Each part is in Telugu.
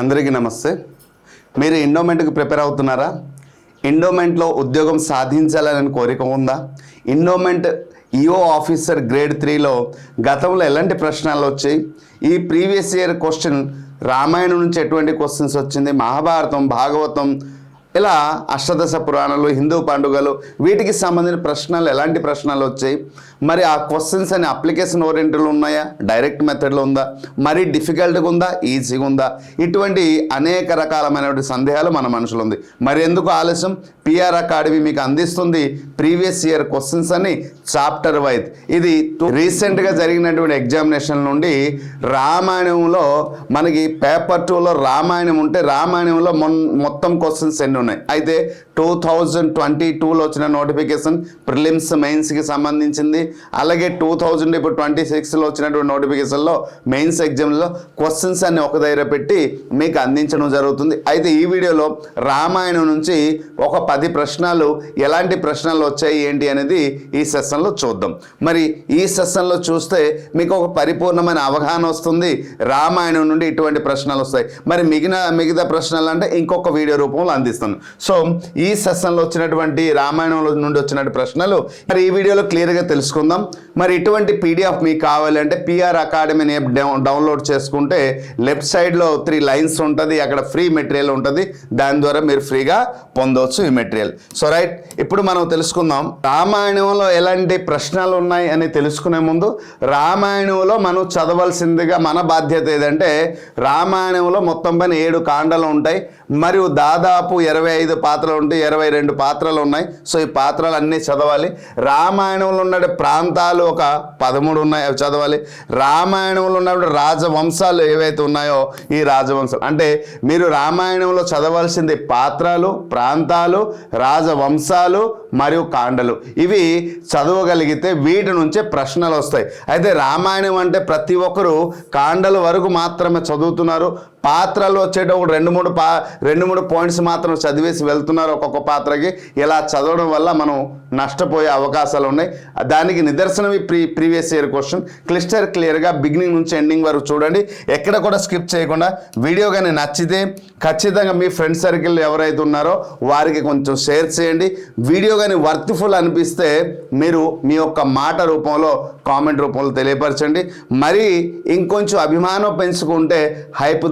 అందరికీ నమస్తే. మీరు ఎండోమెంట్కి ప్రిపేర్ అవుతున్నారా? ఎండోమెంట్లో ఉద్యోగం సాధించాలని కోరిక ఉందా? ఎండోమెంట్ ఈఓ ఆఫీసర్ గ్రేడ్ 3లో గతంలో ఎలాంటి ప్రశ్నలు వచ్చాయి? ఈ ప్రీవియస్ ఇయర్ క్వశ్చన్ రామాయణం నుంచి ఎటువంటి క్వశ్చన్స్ వచ్చింది? మహాభారతం, భాగవతం, ఇలా అష్టదశ పురాణాలు, హిందూ పండుగలు, వీటికి సంబంధించిన ప్రశ్నలు ఎలాంటి ప్రశ్నలు వచ్చాయి? మరి ఆ క్వశ్చన్స్ అని అప్లికేషన్ ఓరియంటెడ్లో ఉన్నాయా, డైరెక్ట్ మెథడ్లో ఉందా, మరీ డిఫికల్ట్గా ఉందా, ఈజీగా ఉందా? ఇటువంటి అనేక రకాలమైనటువంటి సందేహాలు మన మనసులో ఉంది. మరి ఎందుకు ఆలస్యం? పిఆర్ అకాడమీ మీకు అందిస్తుంది ప్రీవియస్ ఇయర్ క్వశ్చన్స్ అని చాప్టర్ వైజ్. ఇది రీసెంట్గా జరిగినటువంటి ఎగ్జామినేషన్ నుండి రామాయణంలో మనకి పేపర్ 2లో రామాయణం ఉంటే రామాయణంలో మొత్తం క్వశ్చన్స్ ఎన్ని ఉన్నాయి? అయితే 2022లో వచ్చిన నోటిఫికేషన్ ప్రిలిమ్స్ మెయిన్స్కి సంబంధించింది. అలాగే 2026లో వచ్చినటువంటి నోటిఫికేషన్లో మెయిన్స్ ఎగ్జామ్లో క్వశ్చన్స్ అన్ని ఒక దగ్గర పెట్టి మీకు అందించడం జరుగుతుంది. అయితే ఈ వీడియోలో రామాయణం నుంచి ఒక 10 ప్రశ్నలు, ఎలాంటి ప్రశ్నలు వచ్చాయి ఏంటి అనేది ఈ సెషన్లో చూద్దాం. మరి ఈ సెషన్లో చూస్తే మీకు ఒక పరిపూర్ణమైన అవగాహన వస్తుంది. రామాయణం నుండి ఇటువంటి ప్రశ్నలు వస్తాయి. మరి మిగతా ప్రశ్నలు అంటే ఇంకొక వీడియో రూపంలో అందిస్తాను. సో ఈ సెషన్లో వచ్చినటువంటి రామాయణంలో నుండి వచ్చినటువంటి ప్రశ్నలు మరి ఈ వీడియోలో క్లియర్గా తెలుసుకుందాం. మరి ఇటువంటి పీడిఎఫ్ మీకు కావాలంటే పిఆర్ అకాడమీని యాప్ డౌన్లోడ్ చేసుకుంటే లెఫ్ట్ సైడ్లో 3 లైన్స్ ఉంటుంది, అక్కడ ఫ్రీ మెటీరియల్ ఉంటుంది. దాని ద్వారా మీరు ఫ్రీగా పొందవచ్చు ఈ మెటీరియల్. సో రైట్, ఇప్పుడు మనం తెలుసుకుందాం రామాయణంలో ఎలాంటి ప్రశ్నలు ఉన్నాయి అని తెలుసుకునే ముందు రామాయణంలో మనం చదవాల్సిందిగా మన బాధ్యత ఏదంటే, రామాయణంలో మొత్తం పైన 7 కాండలు ఉంటాయి. మరియు దాదాపు 25 పాత్రలు ఉంటాయి, 22 పాత్రలు ఉన్నాయి. సో ఈ పాత్రలు అన్నీ చదవాలి. రామాయణంలో ఉన్న ప్రాంతాలు ఒక 13 ఉన్నాయి, అవి చదవాలి. రామాయణంలో ఉన్నప్పుడు రాజవంశాలు ఏవైతే ఉన్నాయో ఈ రాజవంశాలు అంటే మీరు రామాయణంలో చదవాల్సింది పాత్రలు, ప్రాంతాలు, రాజవంశాలు మరియు కాండలు. ఇవి చదవగలిగితే వీటి నుంచే ప్రశ్నలు వస్తాయి. అయితే రామాయణం అంటే ప్రతి ఒక్కరు కాండల వరకు మాత్రమే చదువుతున్నారు. పాత్రలు వచ్చేటప్పుడు 2-3 పాయింట్స్ మాత్రం చదివేసి వెళ్తున్నారు ఒక్కొక్క పాత్రకి. ఇలా చదవడం వల్ల మనం నష్టపోయే అవకాశాలు ఉన్నాయి. దానికి నిదర్శనం ఈ ప్రీవియస్ ఇయర్ క్వశ్చన్. క్లియర్గా బిగినింగ్ నుంచి ఎండింగ్ వరకు చూడండి, ఎక్కడ కూడా స్కిప్ చేయకుండా. వీడియో కానీ నచ్చితే ఖచ్చితంగా మీ ఫ్రెండ్ సర్కిల్ ఎవరైతే ఉన్నారో వారికి కొంచెం షేర్ చేయండి. వీడియో కానీ వర్త్ఫుల్ అనిపిస్తే మీరు మీ యొక్క మాట రూపంలో, కామెంట్ రూపంలో తెలియపరచండి. మరి ఇంకొంచెం అభిమానం పెంచుకుంటే హైప్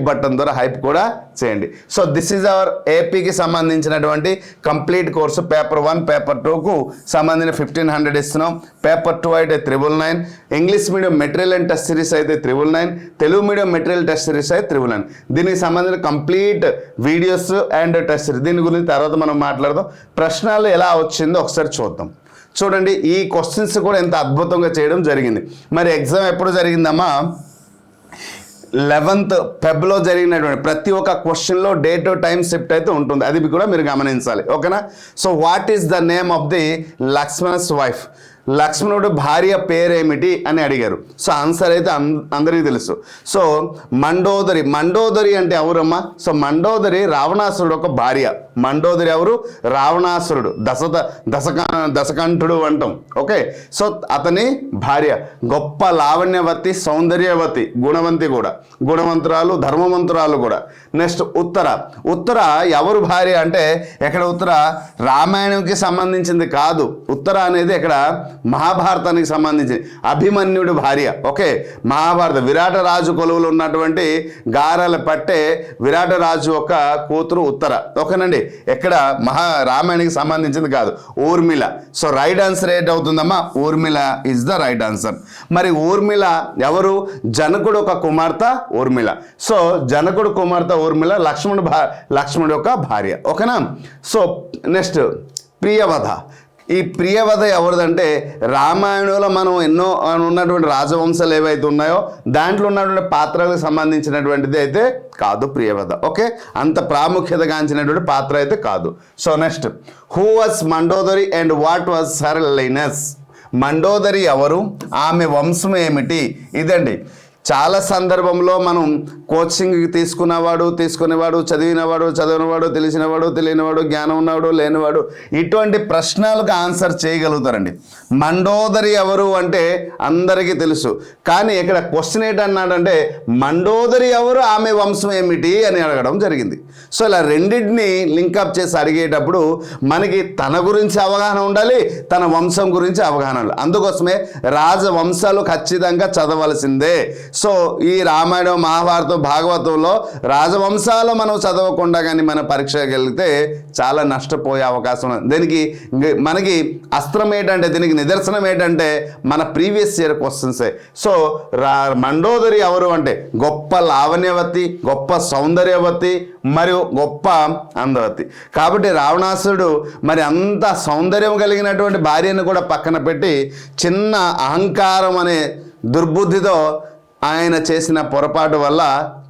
బటన్ ద్వారా హైప్ కూడా చేయండి. సో దిస్ ఈజ్ అవర్ ఏపీకి సంబంధించినటువంటి కంప్లీట్ కోర్సు. పేపర్ 1, పేపర్ 2కు సంబంధించిన 1500 ఇస్తున్నాం. పేపర్ 2 అయితే 999, English medium material and test series అయితే 999, Telugu medium material test series అయితే 999. దీనికి సంబంధించిన complete videos and test series, దీని గురించి తర్వాత మనం మాట్లాడదాం. ప్రశ్నలు ఎలా వచ్చిందో ఒకసారి చూద్దాం. చూడండి, ఈ క్వశ్చన్స్ కూడా ఎంత అద్భుతంగా చేయడం జరిగింది. మరి ఎగ్జామ్ ఎప్పుడు జరిగిందమ్మా? 11th ఫెబ్లో జరిగినటువంటి ప్రతి ఒక్క క్వశ్చన్లో డేట్, టైం షిఫ్ట్ అయితే ఉంటుంది. అది కూడా మీరు గమనించాలి. ఓకేనా? So what is the name of the Lakshman's wife? లక్ష్మణుడు భార్య పేరేమిటి అని అడిగారు. సో ఆన్సర్ అయితే అందరికీ తెలుసు. సో మండోదరి అంటే ఎవరమ్మా? సో మండోదరి రావణాసురుడు ఒక భార్య. మండోదరి ఎవరు? రావణాసురుడు, దశకంఠుడు అంటాం. ఓకే, సో అతని భార్య. గొప్ప లావణ్యవతి, సౌందర్యవతి, గుణవంతి కూడా, గుణవంతురాలు, ధర్మవంతురాలు కూడా. నెక్స్ట్ ఉత్తర ఎవరు భార్య అంటే, ఎక్కడ ఉత్తర రామాయణంకి సంబంధించింది కాదు. ఉత్తర అనేది ఇక్కడ మహాభారతానికి సంబంధించింది. అభిమన్యుడి భార్య. ఓకే, మహాభారత విరాట రాజు కొలువులు ఉన్నటువంటి గారెల పట్టే విరాట రాజు యొక్క కూతురు ఉత్తర. ఓకేనండి, ఎక్కడ రామాయణానికి సంబంధించింది కాదు, ఊర్మిళ. సో రైట్ ఆన్సర్ ఏంటవుతుందమ్మా? Urmila is the right answer. మరి ఊర్మిళ ఎవరు? జనకుడు ఒక కుమార్తె ఊర్మిళ. సో జనకుడు కుమార్తె ఊర్మిళ లక్ష్మణుడు యొక్క భార్య. ఓకేనా? So next Priyavadha. ఈ ప్రియవధ ఎవరిదంటే, రామాయణంలో మనం ఎన్నో ఉన్నటువంటి రాజవంశాలు ఏవైతే ఉన్నాయో దాంట్లో ఉన్నటువంటి పాత్రలకు సంబంధించినటువంటిది అయితే కాదు ప్రియవధ. ఓకే, అంత ప్రాముఖ్యతగాంచినటువంటి పాత్ర అయితే కాదు. So next, who was Mandodari and what was her lineage? Mandodari ఎవరు? ఆమె వంశం ఏమిటి? ఇదండి. చాలా సందర్భంలో మనం కోచింగ్ తీసుకునేవాడు చదివినవాడు తెలియనివాడు జ్ఞానం ఉన్నవాడు లేనివాడు ఇటువంటి ప్రశ్నలకు ఆన్సర్ చేయగలుగుతారండి. మండోదరి ఎవరు అంటే అందరికీ తెలుసు, కానీ ఇక్కడ క్వశ్చన్ ఏంటన్నాడంటే మండోదరి ఎవరు, ఆమె వంశం ఏమిటి అని అడగడం జరిగింది. సో ఇలా రెండింటిని లింకప్ చేసి అడిగేటప్పుడు మనకి తన గురించి అవగాహన ఉండాలి, తన వంశం గురించి అవగాహన ఉండాలి. అందుకోసమే రాజవంశాలు ఖచ్చితంగా చదవలసిందే. సో ఈ రామాయణం మహాభారతం భాగవతంలో రాజవంశాలు మనం చదవకుండా కానీ మన పరీక్షకి వెళ్తే చాలా నష్టపోయే అవకాశం ఉంది. దీనికి మనకి అస్త్రం ఏంటంటే, దీనికి నిదర్శనం ఏంటంటే మన ప్రీవియస్ ఇయర్ క్వశ్చన్సే. సో మండోదరి ఎవరు అంటే గొప్ప లావణ్యవతి, గొప్ప సౌందర్యవతి మరియు గొప్ప అందవతి. కాబట్టి రావణాసురుడు మరి అంత సౌందర్యం కలిగినటువంటి భార్యను కూడా పక్కన పెట్టి చిన్న అహంకారం అనే దుర్బుద్ధితో ఆయన చేసిన పొరపాటు వల్ల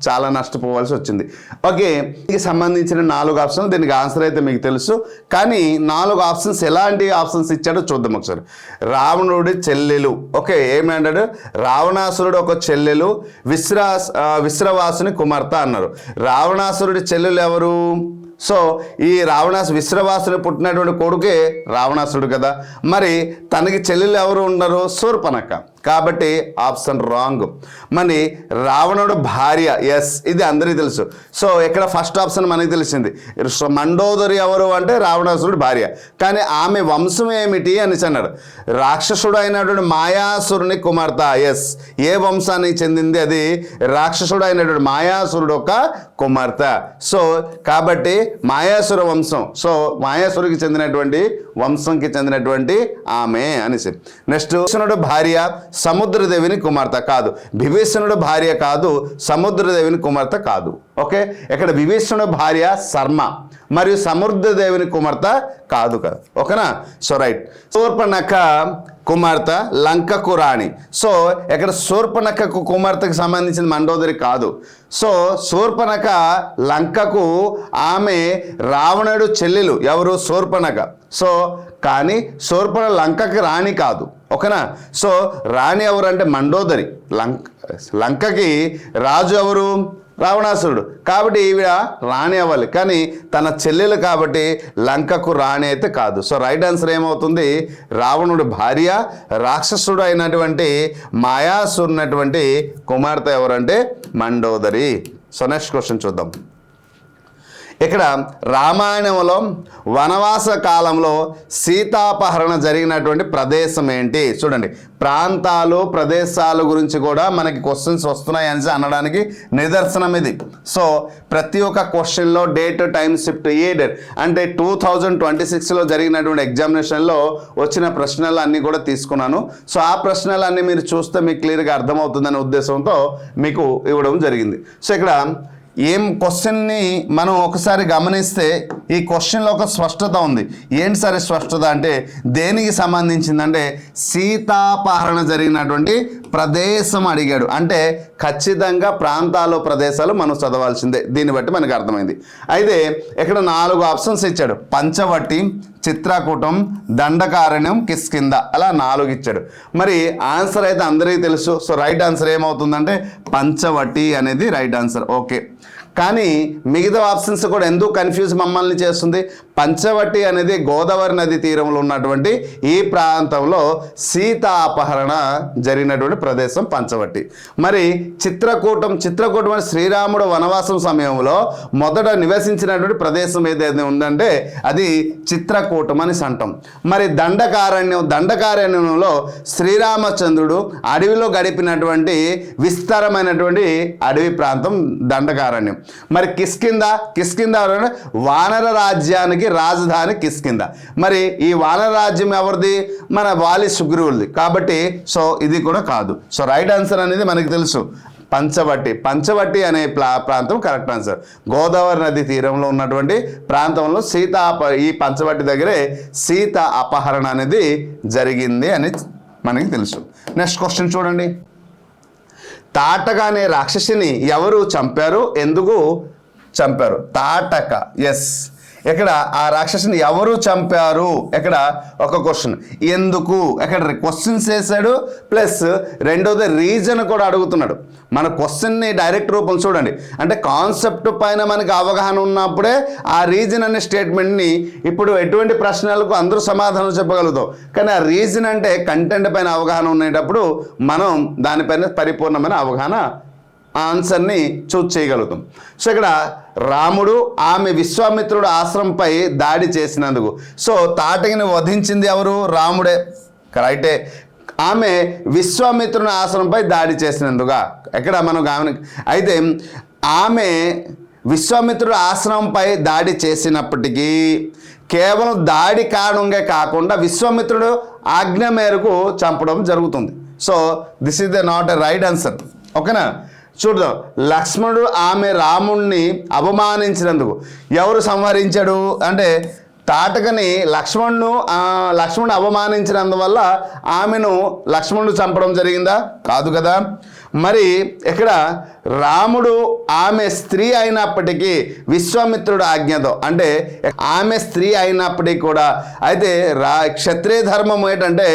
చాలా నష్టపోవాల్సి వచ్చింది. ఓకే, దీనికి సంబంధించిన 4 ఆప్షన్లు, దీనికి ఆన్సర్ అయితే మీకు తెలుసు, కానీ 4 ఆప్షన్స్ ఎలాంటి ఆప్షన్స్ ఇచ్చాడో చూద్దాం ఒకసారి. రావణుడి చెల్లెలు, ఓకే, ఏమంటాడు, రావణాసురుడు ఒక చెల్లెలు, విశ్రవాసుని కుమార్తె అన్నారు. రావణాసురుడి చెల్లెలు ఎవరు? సో ఈ విశ్రవాసుని పుట్టినటువంటి కొడుకే రావణాసురుడు కదా, మరి తనకి చెల్లెలు ఎవరు ఉండరు? శూర్పణఖ. కాబట్టి ఆప్షన్ రాంగ్. మరి రావణుడు భార్య, ఎస్, ఇది అందరికీ తెలుసు. సో ఇక్కడ ఫస్ట్ ఆప్షన్ మనకి తెలిసింది. మండోదరి ఎవరు అంటే రావణాసురుడు భార్య, కానీ ఆమె వంశం ఏమిటి అని అన్నాడు. రాక్షసుడు అయినటువంటి మాయాసురుని కుమార్తె, ఎస్, ఏ వంశానికి చెందింది? అది రాక్షసుడు అయినటువంటి మాయాసురుడు ఒక కుమార్తె. సో కాబట్టి మాయాసుర వంశం, సో మాయాసురుడికి చెందినటువంటి వంశంకి చెందినటువంటి ఆమె అనేసి. నెక్స్ట్, విభీషణుడు భార్య సముద్రదేవిని కుమార్తె కాదు, విభీషణుడు భార్య కాదు, సముద్రదేవిని కుమార్తె కాదు. ఓకే, ఇక్కడ విభీషణుడు భార్య శర్మ మరియు సముద్రదేవిని కుమార్తె కాదు కదా, ఓకేనా? So right. శూర్పణఖ కుమార్తె లంకకు రాణి. సో ఇక్కడ శూర్పణఖకు కుమార్తెకు సంబంధించిన మండోదరి కాదు. సో శూర్పణఖ లంకకు, ఆమె రావణుడు చెల్లెలు ఎవరు? శూర్పణఖ. సో కానీ లంకకి రాణి కాదు, ఓకేనా? సో రాణి ఎవరు అంటే మండోదరి. లంకకి రాజు ఎవరు? రావణాసురుడు. కాబట్టి ఈవిడ రాణి అవ్వాలి, కానీ తన చెల్లెలు కాబట్టి లంకకు రాణి అయితే కాదు. సో రైట్ ఆన్సర్ ఏమవుతుంది? రావణుడు భార్య రాక్షసుడు అయినటువంటి మాయాసురునటువంటి కుమార్తె ఎవరంటే మండోదరి. సో నెక్స్ట్ క్వశ్చన్ చూద్దాం. ఇక్కడ రామాయణంలో వనవాస కాలంలో సీతాపహరణ జరిగినటువంటి ప్రదేశం ఏంటి? చూడండి, ప్రాంతాలు ప్రదేశాల గురించి కూడా మనకి క్వశ్చన్స్ వస్తున్నాయి అని అనడానికి నిదర్శనం ఇది. సో ప్రతి ఒక్క క్వశ్చన్లో డేట్, టైం, షిఫ్ట్, ఏ డేట్ అంటే 2026లో జరిగినటువంటి ఎగ్జామినేషన్లో వచ్చిన ప్రశ్నలు అన్నీ కూడా తీసుకున్నాను. సో ఆ ప్రశ్నలన్నీ మీరు చూస్తే మీకు క్లియర్గా అర్థమవుతుందనే ఉద్దేశంతో మీకు ఇవ్వడం జరిగింది. సో ఇక్కడ ఏం క్వశ్చన్ని మనం ఒకసారి గమనిస్తే ఈ క్వశ్చన్లో ఒక స్పష్టత ఉంది. ఏంటి సరే స్పష్టత అంటే దేనికి సంబంధించిందంటే సీతాపహరణ జరిగినటువంటి ప్రదేశం అడిగాడు. అంటే ఖచ్చితంగా ప్రాంతాలు ప్రదేశాలు మనం చదవాల్సిందే. దీన్ని బట్టి మనకు అర్థమైంది. అయితే ఇక్కడ 4 ఆప్షన్స్ ఇచ్చాడు. పంచవటి, చిత్రకూటం, దండకారణ్యం, కిష్కింధ, అలా 4 ఇచ్చాడు. మరి ఆన్సర్ అయితే అందరికీ తెలుసు. సో రైట్ ఆన్సర్ ఏమవుతుందంటే పంచవటి అనేది రైట్ ఆన్సర్. ఓకే, కానీ మిగతా ఆప్షన్స్ కూడా ఎందుకు కన్ఫ్యూజ్ మమ్మల్ని చేస్తుంది? పంచవటి అనేది గోదావరి నది తీరంలో ఉన్నటువంటి ఈ ప్రాంతంలో సీతా అపహరణ జరిగినటువంటి ప్రదేశం పంచవటి. మరి చిత్రకూటం అంటే శ్రీరాముడు వనవాసం సమయంలో మొదట నివసించినటువంటి ప్రదేశం ఏదైతే ఉందంటే అది చిత్రకూటం అని అంటాం. మరి దండకారణ్యంలో శ్రీరామచంద్రుడు అడవిలో గడిపినటువంటి విస్తారమైనటువంటి అడవి ప్రాంతం దండకారణ్యం. మరి కిష్కింధ వానర రాజ్యానికి రాజధాని కిష్కింధ. మరి ఈ వానర రాజ్యం ఎవరిది? మన వాలి సుగ్రీవుడిది. కాబట్టి సో ఇది కూడా కాదు. సో రైట్ ఆన్సర్ అనేది మనకి తెలుసు, పంచవటి అనే ప్రాంతం కరెక్ట్ ఆన్సర్. గోదావరి నది తీరంలో ఉన్నటువంటి ప్రాంతంలో ఈ పంచవటి దగ్గరే సీత అపహరణ అనేది జరిగింది అని మనకి తెలుసు. నెక్స్ట్ క్వశ్చన్ చూడండి. తాటక అనే రాక్షసిని ఎవరు చంపారు? ఎందుకు చంపారు? తాటక, ఎస్, ఇక్కడ ఆ రాక్షసుని ఎవరు చంపారు, ఇక్కడ ఒక క్వశ్చన్, ఎందుకు, ఇక్కడ క్వశ్చన్స్ వేసాడు, ప్లస్ రెండోది రీజన్ కూడా అడుగుతున్నాడు. మన క్వశ్చన్ని డైరెక్ట్ రూపం చూడండి, అంటే కాన్సెప్ట్ పైన మనకి అవగాహన ఉన్నప్పుడే ఆ రీజన్ అనే స్టేట్మెంట్ని, ఇప్పుడు ఎటువంటి ప్రశ్నలకు అందరూ సమాధానం చెప్పగలుగుతాం, కానీ ఆ రీజన్ అంటే కంటెంట్ పైన అవగాహన ఉండేటప్పుడు మనం దానిపైన పరిపూర్ణమైన అవగాహన ఆన్సర్ని చూజ్ చేయగలుగుతాం. సో ఇక్కడ రాముడు ఆమె విశ్వామిత్రుడు ఆశ్రమంపై దాడి చేసినందుకు, సో తాటకిని వధించింది ఎవరు, రాముడే, రైటే. ఆమె విశ్వామిత్రుని ఆశ్రమంపై దాడి చేసినందుగా, ఎక్కడ మనం అయితే ఆమె విశ్వామిత్రుడు ఆశ్రమంపై దాడి చేసినప్పటికీ కేవలం దాడి కారణంగా కాకుండా విశ్వామిత్రుడు ఆజ్ఞ మేరకు చంపడం జరుగుతుంది. So this is the not a right answer. ఓకేనా, చూద్దాం. లక్ష్మణుడు ఆమె రాముణ్ణి అవమానించినందుకు, ఎవరు సంహరించాడు అంటే తాటకని లక్ష్మణుడు అవమానించినందువల్ల ఆమెను లక్ష్మణుడు చంపడం జరిగిందా, కాదు కదా. మరి ఇక్కడ రాముడు ఆమె స్త్రీ అయినప్పటికీ విశ్వామిత్రుడు ఆజ్ఞతో, అంటే ఆమె స్త్రీ అయినప్పటికీ కూడా, అయితే క్షత్రియ ధర్మం ఏంటంటే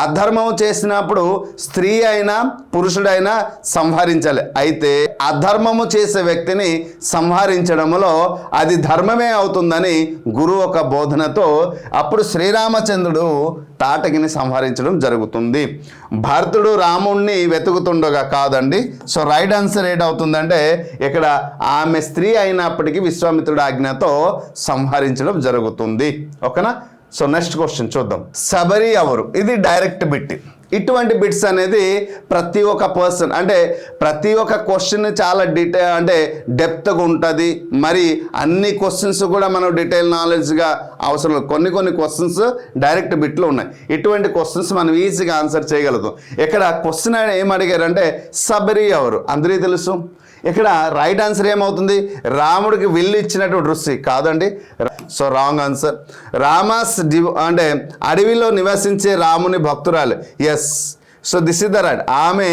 అధర్మం చేసినప్పుడు స్త్రీ అయినా పురుషుడైనా సంహరించాలి. అయితే అధర్మము చేసే వ్యక్తిని సంహరించడంలో అది ధర్మమే అవుతుందని గురువు ఒక బోధనతో అప్పుడు శ్రీరామచంద్రుడు తాటకిని సంహరించడం జరుగుతుంది. భరతుడు రాముణ్ణి వెతుకుతుండగా కాదండి. సో రైట్ ఆన్సర్ ఏంటవుతుందంటే ఇక్కడ ఆమె స్త్రీ అయినప్పటికీ విశ్వామిత్రుడు ఆజ్ఞతో సంహరించడం జరుగుతుంది. ఓకేనా. సో నెక్స్ట్ క్వశ్చన్ చూద్దాం. శబరి ఎవరు, ఇది డైరెక్ట్ బిట్. ఇటువంటి బిట్స్ అనేది ప్రతి ఒక్క పర్సన్, అంటే ప్రతి ఒక్క క్వశ్చన్ చాలా డెప్త్గా ఉంటుంది. మరి అన్ని క్వశ్చన్స్ కూడా మనం డీటెయిల్ నాలెడ్జ్గా అవసరం లేదు. కొన్ని క్వశ్చన్స్ డైరెక్ట్ బిట్లు ఉన్నాయి. ఇటువంటి క్వశ్చన్స్ మనం ఈజీగా ఆన్సర్ చేయగలుగుతాం. ఇక్కడ క్వశ్చన్ ఏం అడిగారంటే శబరి ఎవరు, అందరికీ తెలుసు. ఇక్కడ రైట్ ఆన్సర్ ఏమవుతుంది, రాముడికి విల్లు ఇచ్చినటువంటి ఋషి కాదండి. So wrong answer. అంటే అడవిలో నివసించే రాముని భక్తురాలు, yes. So this is the right. ఆమె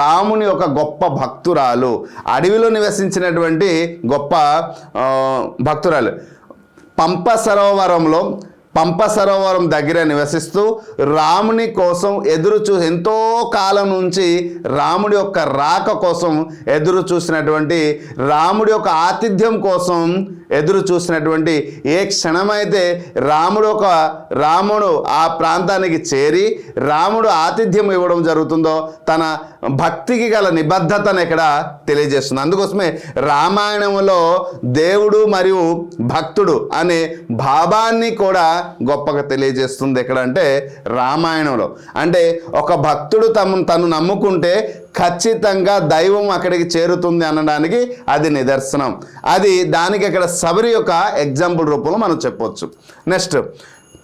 రాముని ఒక గొప్ప భక్తురాలు, అడవిలో నివసించినటువంటి గొప్ప భక్తురాలు. పంప సరోవరం దగ్గర నివసిస్తూ రాముని కోసం ఎంతో కాలం నుంచి రాముడి యొక్క రాక కోసం ఎదురు చూసినటువంటి, రాముడి యొక్క ఆతిథ్యం కోసం ఎదురు చూసినటువంటి, ఏ క్షణమైతే రాముడు ఆ ప్రాంతానికి చేరి రాముడు ఆతిథ్యం ఇవ్వడం జరుగుతుందో తన భక్తికి గల నిబద్ధతను ఇక్కడ తెలియజేస్తుంది. అందుకోసమే రామాయణంలో దేవుడు మరియు భక్తుడు అనే భావాన్ని కూడా గొప్పగా తెలియజేస్తుంది. ఎక్కడ అంటే రామాయణంలో. అంటే ఒక భక్తుడు తను నమ్ముకుంటే ఖచ్చితంగా దైవం అక్కడికి చేరుతుంది అనడానికి అది నిదర్శనం. దానికి ఇక్కడ శబరి యొక్క ఎగ్జాంపుల్ రూపంలో మనం చెప్పవచ్చు. నెక్స్ట్,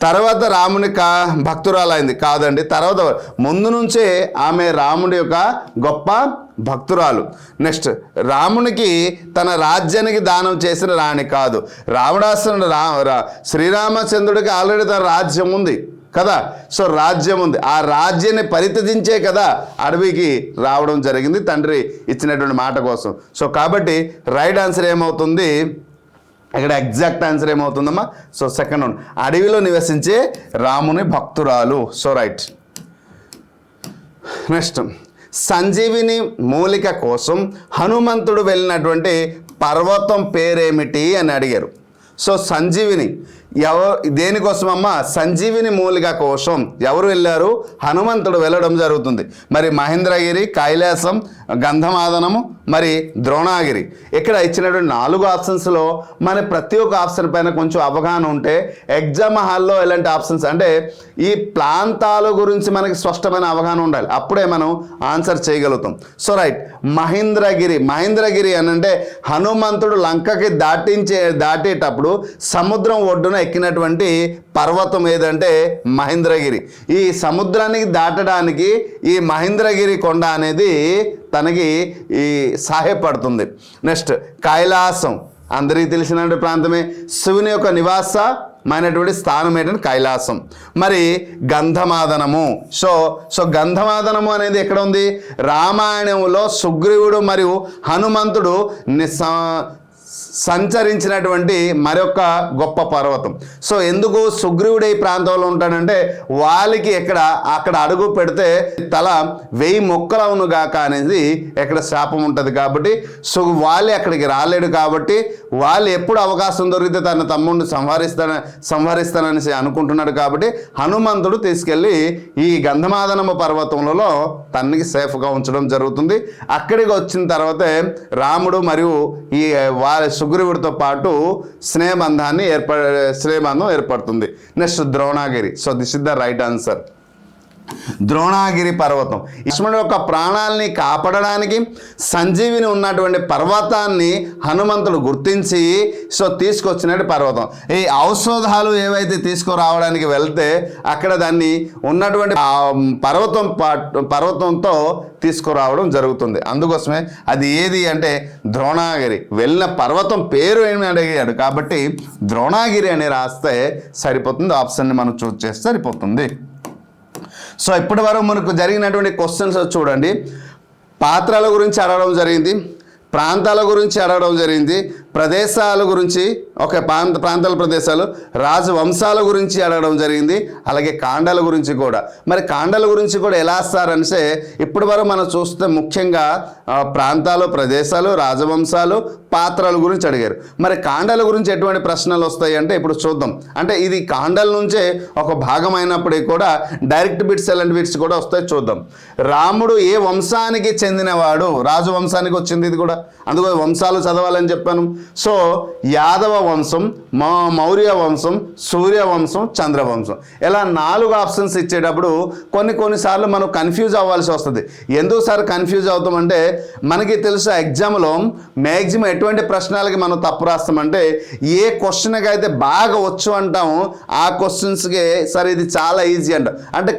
తర్వాత రాముని భక్తురాలైంది కాదండి. తర్వాత ముందు నుంచే ఆమె రాముడి యొక్క గొప్ప భక్తురాలు. నెక్స్ట్, రామునికి తన రాజ్యానికి దానం చేసిన రాణి కాదు. శ్రీరామచంద్రుడికి ఆల్రెడీ తన రాజ్యం ఉంది కదా. సో రాజ్యం ఉంది, ఆ రాజ్యాన్ని పరిత్యజించే కదా అడవికి రావడం జరిగింది తండ్రి ఇచ్చినటువంటి మాట కోసం. సో కాబట్టి రైట్ ఆన్సర్ ఏమవుతుంది, ఇక్కడ ఎగ్జాక్ట్ ఆన్సర్ ఏమవుతుందమ్మా. సో సెకండ్ వన్, అడవిలో నివసించే రాముని భక్తురాలు. So right. నెక్స్ట్, సంజీవిని మూలిక కోసం హనుమంతుడు వెళ్ళినటువంటి పర్వతం పేరేమిటి అని అడిగారు. సో సంజీవిని దేనికోసం అమ్మా, సంజీవిని మూలిక కోసం ఎవరు వెళ్ళారు, హనుమంతుడు వెళ్ళడం జరుగుతుంది. మరి మహేంద్రగిరి, కైలాసం, గంధమాదనము, మరి ద్రోణాగిరి. ఇక్కడ ఇచ్చినటువంటి 4 ఆప్షన్స్లో మన ప్రతి ఒక్క ఆప్షన్ పైన కొంచెం అవగాహన ఉంటే ఎగ్జామ్ హాల్లో ఎలాంటి ఆప్షన్స్ అంటే ఈ ప్రాంతాల గురించి మనకి స్పష్టమైన అవగాహన ఉండాలి, అప్పుడే మనం ఆన్సర్ చేయగలుగుతాం. సో రైట్, మహేంద్రగిరి అని అంటే హనుమంతుడు లంకకి దాటేటప్పుడు సముద్రం ఒడ్డున ఎక్కినటువంటి పర్వతం ఏదంటే మహేంద్రగిరి. ఈ సముద్రానికి దాటడానికి ఈ మహేంద్రగిరి కొండ అనేది తనకి సహాయపడుతుంది. నెక్స్ట్, కైలాసం అందరికీ తెలిసినటువంటి ప్రాంతమే, శివుని యొక్క నివాసమైనటువంటి స్థానం ఏంటంటే కైలాసం. మరి గంధమాదనము. సో గంధమాదనము అనేది ఎక్కడ ఉంది, రామాయణంలో సుగ్రీవుడు మరియు హనుమంతుడు సంచరించినటువంటి మరొక గొప్ప పర్వతం. సో ఎందుకు సుగ్రీవుడు ఈ ప్రాంతంలో ఉంటాడంటే వాళ్ళకి అక్కడ అడుగు పెడితే తల 1000 మొక్కలవును గాక అనేది ఎక్కడ శాపం ఉంటుంది. కాబట్టి వాళ్ళు అక్కడికి రాలేడు. కాబట్టి వాళ్ళు ఎప్పుడు అవకాశం దొరికితే తన తమ్ముడిని సంహరిస్తానని అనుకుంటున్నాడు. కాబట్టి హనుమంతుడు తీసుకెళ్ళి ఈ గంధమాదనమ పర్వతంలో తనకి సేఫ్గా ఉంచడం జరుగుతుంది. అక్కడికి వచ్చిన తర్వాతే రాముడు మరియు ఈ సుగ్రీవుడితో పాటు స్నేహబంధం ఏర్పడుతుంది. Next Dronagiri. So this is the right answer. Dronagiri పర్వతం లక్ష్మణుడి యొక్క ప్రాణాలని కాపాడడానికి సంజీవిని ఉన్నటువంటి పర్వతాన్ని హనుమంతుడు గుర్తించి తీసుకొచ్చినట్టు పర్వతం. ఈ ఔషధాలు ఏవైతే తీసుకురావడానికి వెళ్తే అక్కడ దాన్ని ఉన్నటువంటి పర్వతంతో తీసుకురావడం జరుగుతుంది. అందుకోసమే అది ఏది అంటే ద్రోణాగిరి. వెళ్ళిన పర్వతం పేరు ఏమి అడిగాడు కాబట్టి ద్రోణాగిరి అని రాస్తే సరిపోతుంది. ఆప్షన్ని మనం చూస్ చేస్తే సరిపోతుంది. సో ఇప్పటి వరకు మనకు జరిగినటువంటి క్వశ్చన్స్ చూడండి. పాత్రల గురించి అడగడం జరిగింది, ప్రాంతాల గురించి అడగడం జరిగింది, ప్రదేశాల గురించి ప్రాంతాల ప్రదేశాలు, రాజవంశాల గురించి అడగడం జరిగింది, అలాగే కాండాల గురించి కూడా. మరి కాండాల గురించి కూడా ఎలా వస్తారంటే ఇప్పటి వరకు మనం చూస్తే ముఖ్యంగా ప్రాంతాలు, ప్రదేశాలు, రాజవంశాలు, పాత్రల గురించి అడిగారు. మరి కాండాల గురించి ఎటువంటి ప్రశ్నలు వస్తాయి అంటే ఇప్పుడు చూద్దాం. అంటే ఇది కాండాల నుంచే ఒక భాగం అయినప్పటికీ కూడా డైరెక్ట్ బిట్స్ ఎలాంటి బిట్స్ కూడా వస్తాయి చూద్దాం. రాముడు ఏ వంశానికి చెందినవాడు? రాజవంశానికి వచ్చింది ఇది కూడా, అందుకో వంశాలు చదవాలని చెప్పాను. సో యాదవ వంశం, మౌర్య వంశం, సూర్యవంశం, చంద్రవంశం, ఇలా 4 ఆప్షన్స్ ఇచ్చేటప్పుడు కొన్నిసార్లు మనం కన్ఫ్యూజ్ అవ్వాల్సి వస్తుంది. ఎందుకు సార్ కన్ఫ్యూజ్ అవుతామంటే మనకి తెలుసు ఎగ్జామ్లో మ్యాక్సిమం ఎటువంటి ప్రశ్నలకి మనం తప్పు రాస్తామంటే ఏ క్వశ్చన్కి అయితే బాగా వచ్చు అంటాము ఆ క్వశ్చన్స్కి సార్ ఇది చాలా ఈజీ అంటాం. అంటే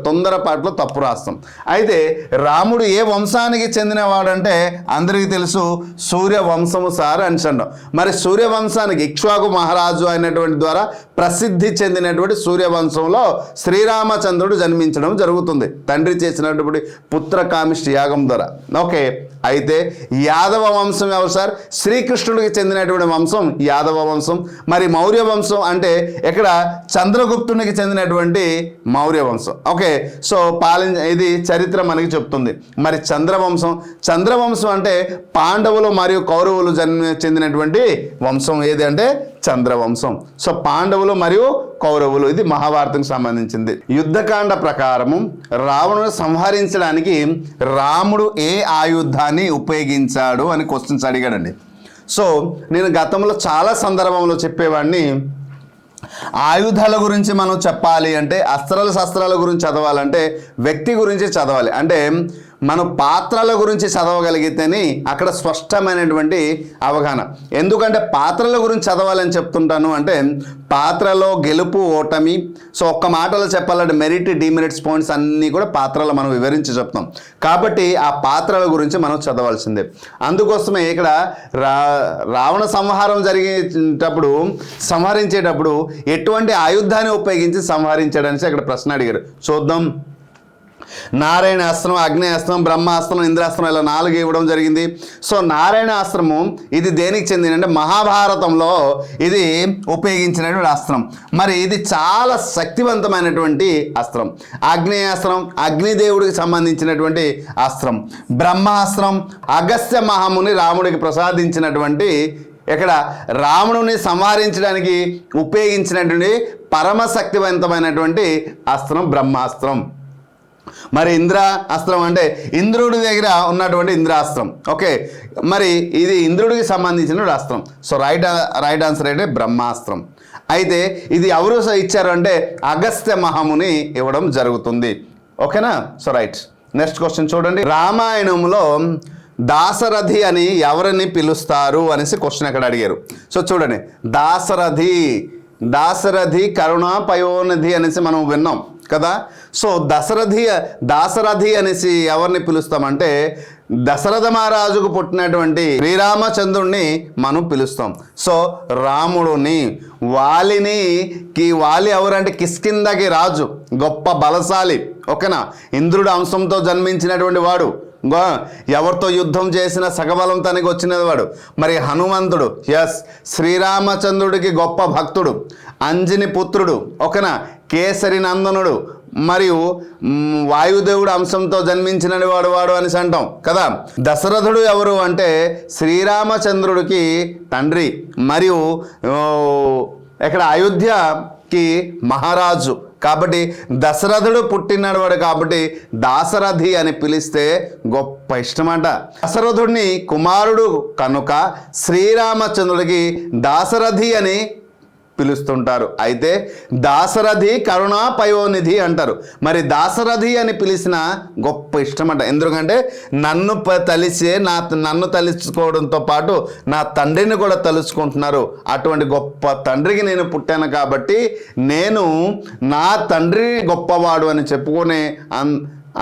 తొందరపాటులో తప్పు రాస్తాం. అయితే రాముడు ఏ వంశానికి చెందినవాడంటే అందరికీ తెలుసు సూర్యవంశము సార్ అని అంటాం. మరి సూర్యవంశానికి ఇక్ష్వాకు మహారాజు అయినటువంటి ద్వారా ప్రసిద్ధి చెందినటువంటి సూర్యవంశంలో శ్రీరామచంద్రుడు జన్మించడం జరుగుతుంది తండ్రి చేసినటువంటి పుత్రకామిష్టి యాగం ద్వారా. ఓకే, అయితే యాదవ వంశం ఎవరు సార్? శ్రీకృష్ణుడికి చెందినటువంటి వంశం యాదవ వంశం. మరి మౌర్య వంశం అంటే ఇక్కడ చంద్రగుప్తునికి చెందినటువంటి మౌర్య వంశం. ఓకే, సో ఇది చరిత్ర మనకి చెప్తుంది. మరి చంద్రవంశం అంటే పాండవులు మరియు కౌరవులు చెందినటువంటి వంశం ఏది అంటే చంద్రవంశం. సో పాండవులు మరియు కౌరవులు, ఇది మహాభారతానికి సంబంధించింది. యుద్ధకాండ ప్రకారము రావణుని సంహరించడానికి రాముడు ఏ ఆయుధాన్ని ఉపయోగించాడు అని క్వశ్చన్స్ అడిగాడండి. సో నేను గతంలో చాలా సందర్భంలో చెప్పేవాడిని, ఆయుధాల గురించి మనం చెప్పాలి అంటే శస్త్రాల గురించి చదవాలంటే వ్యక్తి గురించి చదవాలి. అంటే మనం పాత్రల గురించి చదవగలిగితేనే అక్కడ స్పష్టమైనటువంటి అవగాహన. ఎందుకంటే పాత్రల గురించి చదవాలని చెప్తుంటాను అంటే పాత్రలో గెలుపు ఓటమి, సో ఒక్క మాటలో చెప్పాలంటే మెరిట్, డిమెరిట్స్, పాయింట్స్ అన్నీ కూడా పాత్రలు మనం వివరించి చెప్తాం. కాబట్టి ఆ పాత్రల గురించి మనం చదవాల్సిందే. అందుకోసమే ఇక్కడ రావణ సంహరించేటప్పుడు ఎటువంటి ఆయుధాన్ని ఉపయోగించి సంహరించాడని అక్కడ ప్రశ్న అడిగారు. చూద్దాం. నారాయణ అస్త్రం, అగ్నేయాస్త్రం, బ్రహ్మాస్త్రం, ఇంద్రాస్త్రం, ఇలా 4 ఇవ్వడం జరిగింది. సో నారాయణ అస్త్రము ఇది దేనికి చెందినంటే మహాభారతంలో ఇది ఉపయోగించినటువంటి అస్త్రం. మరి ఇది చాలా శక్తివంతమైనటువంటి అస్త్రం. అగ్నేయాస్త్రం అగ్నిదేవుడికి సంబంధించినటువంటి అస్త్రం. బ్రహ్మాస్త్రం అగస్త్య మహాముని రాముడికి ప్రసాదించినటువంటి ఇక్కడ రావణుని సంహరించడానికి ఉపయోగించినటువంటి పరమశక్తివంతమైనటువంటి అస్త్రం బ్రహ్మాస్త్రం. మరి ఇంద్ర అస్త్రం అంటే ఇంద్రుడి దగ్గర ఉన్నటువంటి ఇంద్రాస్త్రం. ఓకే, మరి ఇది ఇంద్రుడికి సంబంధించిన అస్త్రం. సో రైట్ ఆన్సర్ అంటే బ్రహ్మాస్త్రం. అయితే ఇది ఎవరు ఇచ్చారు అంటే అగస్త్య మహాముని ఇవ్వడం జరుగుతుంది. ఓకేనా? So right. నెక్స్ట్ క్వశ్చన్ చూడండి. రామాయణంలో దాశరథి అని ఎవరిని పిలుస్తారు అనేసి క్వశ్చన్ అక్కడ అడిగారు. సో చూడండి, దాశరథి కరుణాపయోనిధి అనేసి మనం విన్నాం కదా. సో దాశరథి అనేసి ఎవరిని పిలుస్తామంటే దశరథ మహారాజుకు పుట్టినటువంటి శ్రీరామచంద్రుడిని మనం పిలుస్తాం. సో రాముడుని వాలి ఎవరంటే కిష్కింధకి రాజు, గొప్ప బలశాలి. ఓకేనా? ఇంద్రుడి అంశంతో జన్మించినటువంటి వాడు, ఎవరితో యుద్ధం చేసిన సగబలం తనకి వచ్చినది వాడు. మరి హనుమంతుడు, ఎస్, శ్రీరామచంద్రుడికి గొప్ప భక్తుడు, అంజని పుత్రుడు, ఓకేనా, కేసరి నందనుడు, మరియు వాయుదేవుడు అంశంతో జన్మించిన వాడు అనేసి అంటాం కదా. దశరథుడు ఎవరు అంటే శ్రీరామచంద్రుడికి తండ్రి, మరియు ఇక్కడ అయోధ్యకి మహారాజు. కాబట్టి దశరథుడు పుట్టినవాడు కాబట్టి దాశరథి అని పిలిస్తే గొప్ప ఇష్టమంట. దశరథుడిని కుమారుడు కనుక శ్రీరామచంద్రుడికి దాశరథి అని పిలుస్తుంటారు. అయితే దాశరథి కరుణా పయోనిధి అంటారు. మరి దాశరథి అని పిలిచిన గొప్ప ఇష్టమంట. ఎందుకంటే నన్ను నన్ను తలుచుకోవడంతో పాటు నా తండ్రిని కూడా తలుచుకుంటున్నారు. అటువంటి గొప్ప తండ్రికి నేను పుట్టాను కాబట్టి నేను నా తండ్రి గొప్పవాడు అని చెప్పుకునే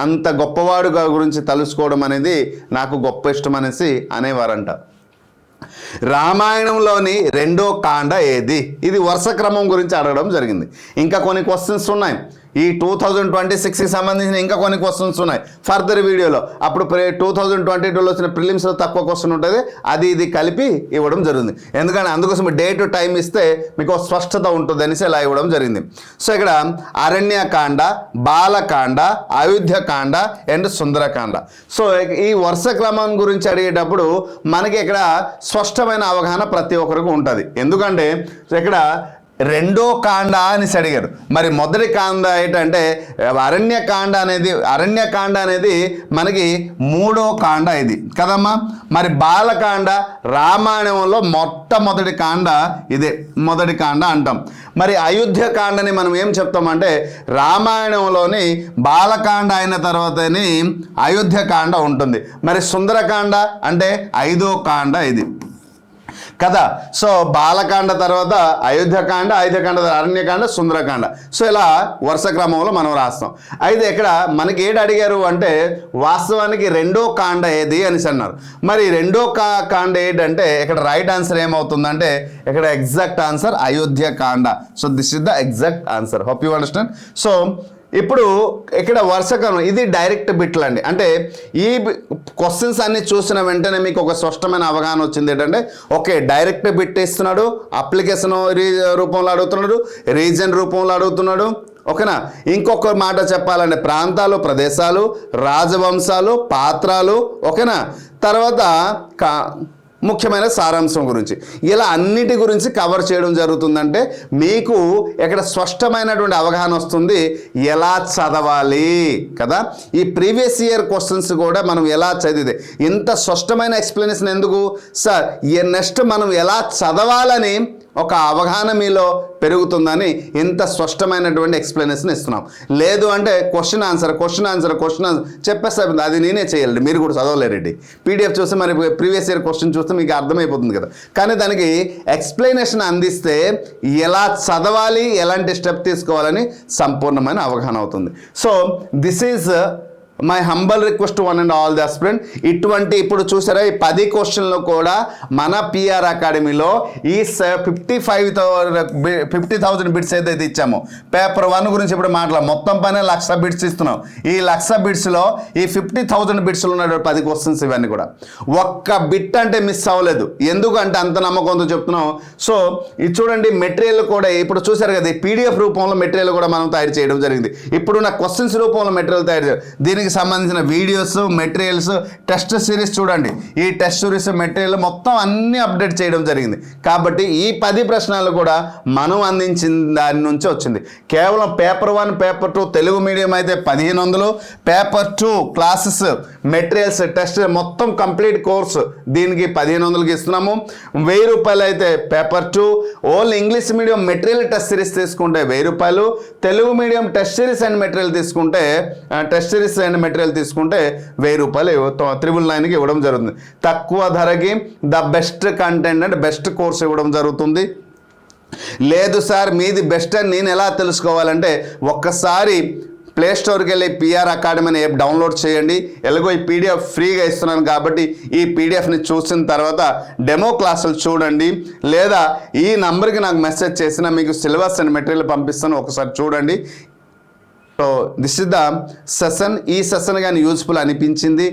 అంత గొప్పవాడు గురించి తలుచుకోవడం అనేది నాకు గొప్ప ఇష్టం అనేసి అనేవారంట. రామాయణంలోని 2వ కాండ ఏది? ఇది వరుస క్రమం గురించి అడగడం జరిగింది. ఇంకా కొన్ని క్వశ్చన్స్ ఉన్నాయి. ఈ 2026కి సంబంధించిన ఇంకా కొన్ని క్వశ్చన్స్ ఉన్నాయి ఫర్దర్ వీడియోలో. అప్పుడు 2022లో వచ్చిన ప్రిలిమ్స్లో తక్కువ క్వశ్చన్ ఉంటుంది, అది ఇది కలిపి ఇవ్వడం జరిగింది. ఎందుకంటే అందుకోసం డేట్ టైం ఇస్తే మీకు స్పష్టత ఉంటుంది అనేసి ఇలా ఇవ్వడం జరిగింది. సో ఇక్కడ అరణ్యకాండ, బాలకాండ, అయోధ్యకాండ అండ్ సుందరకాండ. సో ఈ వరుస క్రమం గురించి అడిగేటప్పుడు మనకి ఇక్కడ స్పష్టమైన అవగాహన ప్రతి ఒక్కరికి ఉంటుంది. ఎందుకంటే ఇక్కడ 2వ కాండ అని అడిగారు. మరి మొదటి కాండ ఏంటంటే అరణ్యకాండ అనేది మనకి 3వ కాండ ఇది కదమ్మా. మరి బాలకాండ రామాయణంలో మొట్టమొదటి కాండ ఇదే, మొదటి కాండ అంటాం. మరి అయోధ్యకాండని మనం ఏం చెప్తామంటే రామాయణంలోని బాలకాండ అయిన తర్వాతని అయోధ్యకాండ ఉంటుంది. మరి సుందరకాండ అంటే 5వ కాండ ఇది కదా. సో బాలకాండ తర్వాత అయోధ్యకాండ, అయోధ్యకాండ అరణ్యకాండ, సుందరకాండ. సో ఇలా వరుస క్రమంలో మనం రాస్తాం. అయితే ఇక్కడ మనకి ఏడు అడిగారు అంటే వాస్తవానికి 2వ కాండ ఏది అని అన్నారు. మరి 2వ కాండ ఏంటంటే ఇక్కడ రైట్ ఆన్సర్ ఏమవుతుందంటే ఇక్కడ exact answer Ayodhya Kanda. So this is the exact answer. Hope you understand. So ఇప్పుడు ఇక్కడ వరుసక్రమం ఇది డైరెక్ట్ బిట్లు అండి. అంటే ఈ క్వశ్చన్స్ అన్ని చూసిన వెంటనే మీకు ఒక స్పష్టమైన అవగాహన వచ్చింది ఏంటంటే ఓకే, డైరెక్ట్ బిట్ ఇస్తున్నాడు, అప్లికేషన్ రూపంలో అడుగుతున్నాడు, రీజన్ రూపంలో అడుగుతున్నాడు, ఓకేనా. ఇంకొక మాట చెప్పాలంటే ప్రాంతాలు, ప్రదేశాలు, రాజవంశాలు, పాత్రలు, ఓకేనా. తర్వాత ముఖ్యమైన సారాంశం గురించి ఇలా అన్నిటి గురించి కవర్ చేయడం జరుగుతుందంటే మీకు ఇక్కడ స్పష్టమైనటువంటి అవగాహన వస్తుంది ఎలా చదవాలి కదా. ఈ ప్రీవియస్ ఇయర్ క్వశ్చన్స్ కూడా మనం ఎలా చదివితే ఇంత స్పష్టమైన ఎక్స్ప్లెనేషన్ ఎందుకు సార్, నెక్స్ట్ మనం ఎలా చదవాలని ఒక అవగాహన మీలో పెరుగుతుందని ఇంత స్పష్టమైనటువంటి ఎక్స్ప్లెనేషన్ ఇస్తున్నాం. లేదు అంటే క్వశ్చన్ ఆన్సర్ చెప్పేస్తే అది నేనే చేయాలి, మీరు కూడా చదవలేరండి. పీడిఎఫ్ చూస్తే మరి ప్రీవియస్ ఇయర్ క్వశ్చన్ చూస్తే మీకు అర్థమైపోతుంది కదా. కానీ దానికి ఎక్స్ప్లెనేషన్ అందిస్తే ఎలా చదవాలి, ఎలాంటి స్టెప్ తీసుకోవాలని సంపూర్ణమైన అవగాహన అవుతుంది. So this is my humble request one and all the aspirant. ఇటువంటి ఇప్పుడు చూసారా ఈ 10 క్వశ్చన్లు కూడా మన పిఆర్ అకాడమీలో ఈ 50,000 బిట్స్ ఏదైతే ఇచ్చామో పేపర్ 1 గురించి ఇప్పుడు మొత్తం పైన 1,00,000 బిట్స్ ఇస్తున్నాం. ఈ 1,00,000 బిట్స్లో ఈ 50,000 బిట్స్లో ఉన్న 10 క్వశ్చన్స్ ఇవన్నీ కూడా ఒక్క బిట్ అంటే మిస్ అవ్వలేదు. ఎందుకంటే అంత నమ్మకంతో చెప్తున్నాం. సో ఇది చూడండి, మెటీరియల్ కూడా ఇప్పుడు చూసారు కదా, పీడిఎఫ్ రూపంలో మెటీరియల్ కూడా మనం తయారు చేయడం జరిగింది. ఇప్పుడు నా క్వశ్చన్స్ రూపంలో మెటీరియల్ తయారు చేయాలి. దీనికి సంబంధించిన వీడియోస్, మెటీరియల్స్, టెస్ట్ సిరీస్ చూడండి. ఈ టెస్ట్ సిరీస్ మెటీరియల్ మొత్తం అన్ని అప్డేట్ చేయడం జరిగింది. కాబట్టి ఈ 10 ప్రశ్నలు కూడా మనం అందించిన దాని నుంచి వచ్చింది. కేవలం పేపర్ 1, పేపర్ 2 తెలుగు మీడియం అయితే 1500, పేపర్ 2 క్లాసెస్, మెటీరియల్స్, టెస్ట్ మొత్తం కంప్లీట్ కోర్సు దీనికి 1500కి ఇస్తున్నాము. 1000 రూపాయలు అయితే paper 2. Only English medium material test series తీసుకుంటే 1000 రూపాయలు, Telugu medium test series and material తీసుకుంటే మెటీరియల్ తీసుకుంటే 1000 రూపాయలు 999కి ఇవ్వడం జరుగుతుంది. తక్కువ ధరకి the best content and best course ఇవ్వడం జరుగుతుంది. లేదు సార్ మీది బెస్ట్ అని నేను ఎలా తెలుసుకోవాలంటే ఒక్కసారి ప్లే స్టోర్కి వెళ్ళి పిఆర్ అకాడమీ అనే యాప్ డౌన్లోడ్ చేయండి. ఎలాగో ఈ పీడిఎఫ్ ఫ్రీగా ఇస్తున్నాను కాబట్టి ఈ పీడిఎఫ్ని చూసిన తర్వాత డెమో క్లాసులు చూడండి. లేదా ఈ నంబర్కి నాకు మెసేజ్ చేసినా మీకు సిలబస్ అండ్ మెటీరియల్ పంపిస్తాను, ఒకసారి చూడండి. So this is the session. ఈ సెషన్ కానీ యూజ్ఫుల్ అనిపించింది,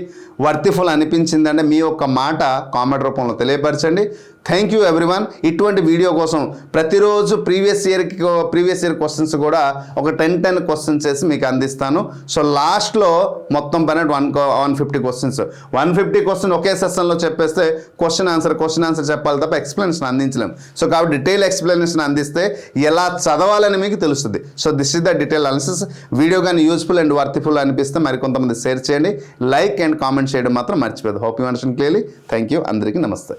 వర్తిఫుల్ అనిపించిందంటే మీ యొక్క మాట కామెంట్ రూపంలో తెలియపరచండి. Thank you everyone. ఇటువంటి వీడియో కోసం ప్రతిరోజు ప్రీవియస్ ఇయర్ క్వశ్చన్స్ కూడా ఒక 10 క్వశ్చన్స్ చేసి మీకు అందిస్తాను. సో లాస్ట్లో మొత్తం పైన 150 క్వశ్చన్స్ 150 క్వశ్చన్ ఒకే సెషన్లో చెప్పేస్తే క్వశ్చన్ ఆన్సర్ చెప్పాలి తప్ప ఎక్స్ప్లెనేషన్ అందించలేం. సో కాబట్టి డీటెయిల్ ఎక్స్ప్లెనేషన్ అందిస్తే ఎలా చదవాలని మీకు తెలుస్తుంది. So this is the detail analysis. Video కానీ యూస్ఫుల్ అండ్ వర్తిఫుల్ అనిపిస్తే మరికొంతమంది షేర్ చేయండి. లైక్ అండ్ కామెంట్ చేయడం మాత్రం మర్చిపోదు. Hope you understand clearly. Thank you. అందరికీ నమస్తే.